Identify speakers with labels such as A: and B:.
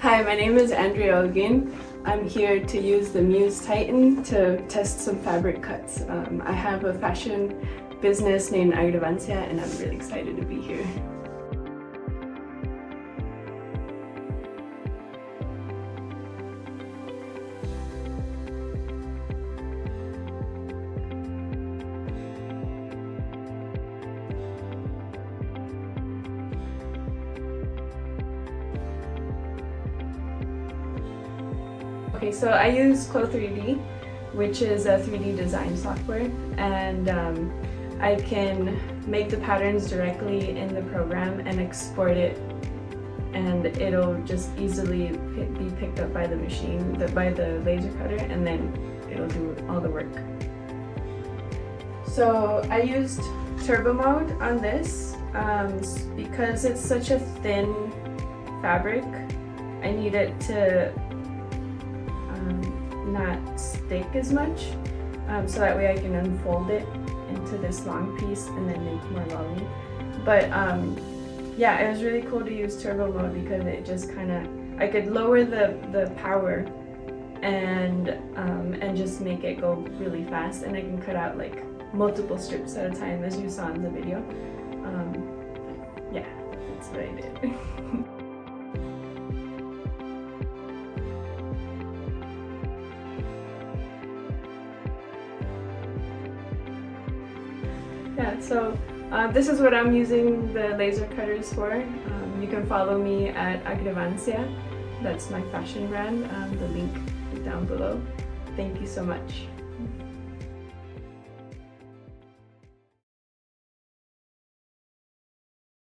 A: Hi, my name is Andrea Olguin. I'm here to use the Muse Titan to test some fabric cuts. I have a fashion business named Agravancia and I'm really excited to be here. Okay, so I use Clo3D, which is a 3D design software, and I can make the patterns directly in the program and export it, and it'll just easily be picked up by the machine, by the laser cutter, and then it'll do all the work. So I used turbo mode on this because it's such a thin fabric. I need it to not stick as much, so that way I can unfold it into this long piece and then make more lolly. But yeah, it was really cool to use turbo mode because it just I could lower the power and just make it go really fast, and I can cut out like multiple strips at a time, as you saw in the video. Yeah, that's what I did. Yeah, so this is what I'm using the laser cutters for. You can follow me at Agravancia. That's my fashion brand. The link is down below. Thank you so much.